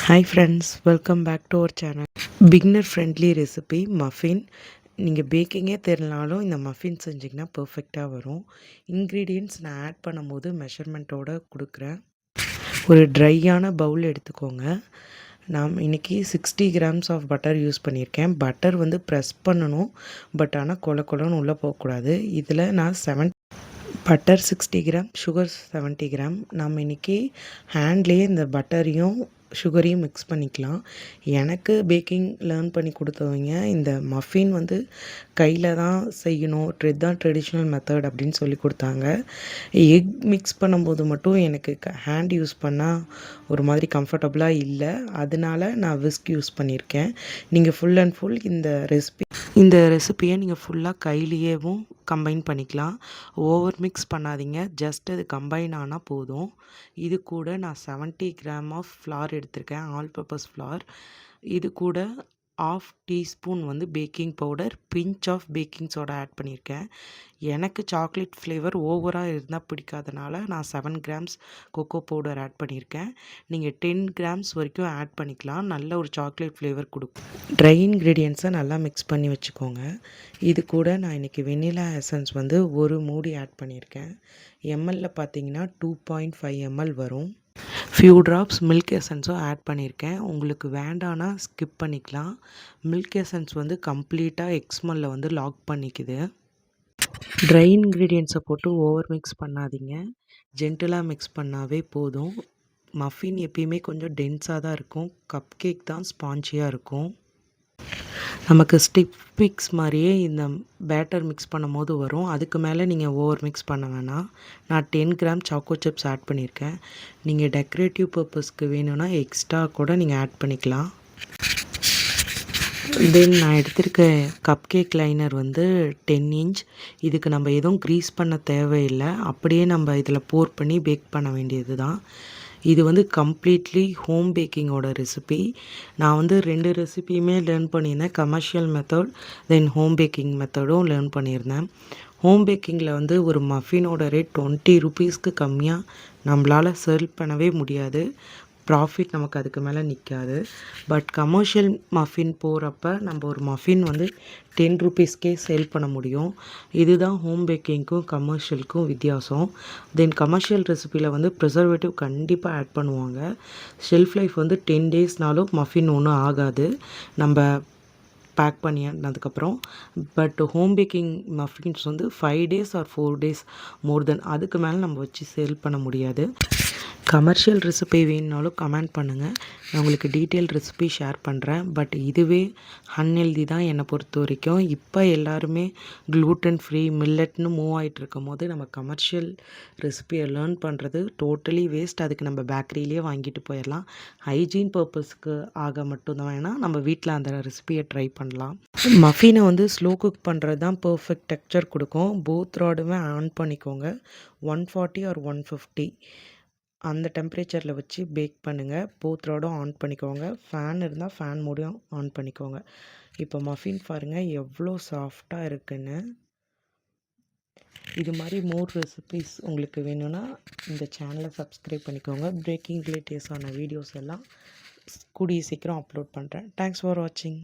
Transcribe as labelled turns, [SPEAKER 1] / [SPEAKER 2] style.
[SPEAKER 1] Hi friends, welcome back to our channel. Beginner friendly recipe muffin. நீங்கள் பேக்கிங்கே தெரியலனாலும் இந்த மஃபின் செஞ்சிங்கன்னா பர்ஃபெக்டாக வரும். இன்க்ரீடியன்ட்ஸ் நான் ஆட் பண்ணும்போது மெஷர்மெண்ட்டோடு கொடுக்குறேன். ஒரு ட்ரையான பவுல் எடுத்துக்கோங்க. நான் இன்றைக்கி 60 கிராம்ஸ் ஆஃப் பட்டர் யூஸ் பண்ணியிருக்கேன். பட்டர் வந்து ப்ரெஸ் பண்ணணும், பட் ஆனால் கொலன்னு உள்ளே போகக்கூடாது. இதில் நான் பட்டர் 60 கிராம், சுகர் 70 கிராம். நம்ம இன்றைக்கி ஹேண்ட்லேயே இந்த பட்டரையும் சுகரையும் மிக்ஸ் பண்ணிக்கலாம். எனக்கு பேக்கிங் லேர்ன் பண்ணி கொடுத்தவங்க இந்த மஃபின் வந்து கையில் தான் செய்யணும், இதுதான் ட்ரெடிஷ்னல் மெத்தட் அப்படின்னு சொல்லி கொடுத்தாங்க. எக் மிக்ஸ் பண்ணும்போது மட்டும் எனக்கு ஹேண்ட் யூஸ் பண்ணால் ஒரு மாதிரி கம்ஃபர்டபுளாக இல்லை. அதனால நான் விஸ்க் யூஸ் பண்ணியிருக்கேன். நீங்கள் ஃபுல் அண்ட் ஃபுல் இந்த ரெசிப்பியை நீங்கள் ஃபுல்லாக கையிலேயேவும் கம்பைன் பண்ணிக்கலாம். ஓவர் மிக்ஸ் பண்ணாதீங்க, ஜஸ்ட் அது கம்பைன் ஆனால் போதும். இது கூட நான் 70 கிராம் ஆஃப் ஃப்ளார் எடுத்திருக்கேன், ஆல் பர்பஸ் ஃப்ளார். இது கூட 1/2 டீஸ்பூன் வந்து baking powder, pinch of baking soda add பண்ணியிருக்கேன். எனக்கு சாக்லேட் ஃப்ளேவர் ஓவராக இருந்தால் பிடிக்காதனால நான் 7 கிராம்ஸ் கொக்கோ பவுடர் ஆட் பண்ணியிருக்கேன். நீங்கள் 10 கிராம்ஸ் வரைக்கும் ஆட் பண்ணிக்கலாம், நல்ல ஒரு சாக்லேட் ஃப்ளேவர் கொடுக்கும். ட்ரை இன்க்ரீடியன்ட்ஸை நல்லா மிக்ஸ் பண்ணி வச்சுக்கோங்க. இது கூட நான் இன்றைக்கி வெனிலா எசன்ஸ் வந்து ஒரு மூடி ஆட் பண்ணியிருக்கேன். எம்எல்ல பார்த்தீங்கன்னா 2.5 ml வரும். ஃபியூ ட்ராப்ஸ் மில்க் எசன்ஸும் ஆட் பண்ணியிருக்கேன். உங்களுக்கு வேண்டான்னா ஸ்கிப் பண்ணிக்கலாம். மில்க் எசன்ஸ் வந்து கம்ப்ளீட்டாக எக்ஸ்மல்ல வந்து லாக் பண்ணிக்குது. ட்ரை இன்க்ரீடியன்ட்ஸை போட்டு ஓவர் மிக்ஸ் பண்ணாதீங்க, ஜென்டிலாக மிக்ஸ் பண்ணாவே போதும். மஃபின் எப்பயுமே கொஞ்சம் டென்ஸாக தான் இருக்கும், கப் கேக் தான் ஸ்பான்ஜியாக இருக்கும். நமக்கு ஸ்டிக் மிக்ஸ் மாதிரியே இந்த பேட்டர் மிக்ஸ் பண்ணும் போது வரும். அதுக்கு மேலே நீங்கள் ஓவர் மிக்ஸ் பண்ண வேணாம். நான் 10 கிராம் சாக்கோ சிப்ஸ் ஆட் பண்ணியிருக்கேன். நீங்கள் டெக்கரேட்டிவ் பர்பஸ்க்கு வேணும்னா எக்ஸ்ட்ரா கூட நீங்கள் ஆட் பண்ணிக்கலாம். தென் நான் எடுத்திருக்க கப் கேக் லைனர் வந்து 10 இன்ச். இதுக்கு நம்ம எதுவும் க்ரீஸ் பண்ண தேவையில்லை, அப்படியே நம்ம இதில் போர் பண்ணி பேக் பண்ண வேண்டியது தான். இது வந்து கம்ப்ளீட்லி ஹோம் பேக்கிங்கோட ரெசிபி. நான் வந்து 2 ரெசிபியுமே லேர்ன் பண்ணியிருந்தேன், commercial method then home baking மெத்தடும் லேர்ன் பண்ணியிருந்தேன். ஹோம் பேக்கிங்கில் வந்து ஒரு மஃபினோட ரேட் 20 ருபீஸ்க்கு கம்மியாக நம்மளால் செல் பண்ணவே முடியாது. ப்ராஃபிட் நமக்கு அதுக்கு மேலே நிற்காது. பட் கமர்ஷியல் மஃபின் போகிறப்ப நம்ம ஒரு மஃபின் வந்து 10 ருபீஸ்க்கே சேல் பண்ண முடியும். இதுதான் ஹோம் பேக்கிங்க்கும் கமர்ஷியலுக்கும் வித்தியாசம். தென் கமர்ஷியல் ரெசிப்பியில் வந்து ப்ரிசர்வேட்டிவ் கண்டிப்பாக ஆட் பண்ணுவாங்க. ஷெல்ஃப் லைஃப் வந்து 10 டேஸ்னாலும் மஃபின் ஒன்றும் ஆகாது நம்ம பேக் பண்ணினதுக்கப்புறம். பட் ஹோம் பேக்கிங் மஃபின்ஸ் வந்து 5 days or 4 days more then, அதுக்கு மேலே நம்ம வச்சு சேல் பண்ண முடியாது. கமர்ஷியல் ரெசிபி வேணுனாலும் கமெண்ட் பண்ணுங்கள், நான் உங்களுக்கு டீட்டெயில் ரெசிபி ஷேர் பண்ணுறேன். பட் இதுவே அன்ஹெல்தி தான் என்னை பொறுத்த வரைக்கும். இப்போ எல்லாருமே க்ளூட்டன் ஃப்ரீ மில்லட்னு மூவ் ஆகிட்டு இருக்கும் போது நம்ம கமர்ஷியல் ரெசிபியை லேர்ன் பண்ணுறது டோட்டலி வேஸ்ட். அதுக்கு நம்ம பேக்கரியிலே வாங்கிட்டு போயிடலாம். ஹைஜீன் பர்பஸ்க்கு ஆக மட்டும்தான் வேணால் நம்ம வீட்டில் அந்த ரெசிபியை ட்ரை பண்ணலாம். மஃபினை வந்து ஸ்லோ குக் பண்ணுறது தான் பர்ஃபெக்ட் டெக்ஸ்சர் கொடுக்கும். போத் ராடுமே ஆன் பண்ணிக்கோங்க. 140 ஆர் 150 அந்த டெம்பரேச்சரில் வச்சு பேக் பண்ணுங்கள். போத் ராடும் ஆன் பண்ணிக்கோங்க. ஃபேன் இருந்தால் ஃபேன் மோடையும் ஆன் பண்ணிக்கோங்க. இப்போ மஃபின் பாருங்கள் எவ்வளோ சாஃப்டாக இருக்குன்னு. இது மாதிரி மோர் ரெசிபீஸ் உங்களுக்கு வேணும்னா இந்த சேனலை சப்ஸ்கிரைப் பண்ணிக்கோங்க. பேக்கிங் ரிலேட்டிவ்ஸான வீடியோஸ் எல்லாம் கூடிய சீக்கிரம் அப்லோட் பண்ணுறேன். தேங்க்ஸ் ஃபார் வாட்சிங்.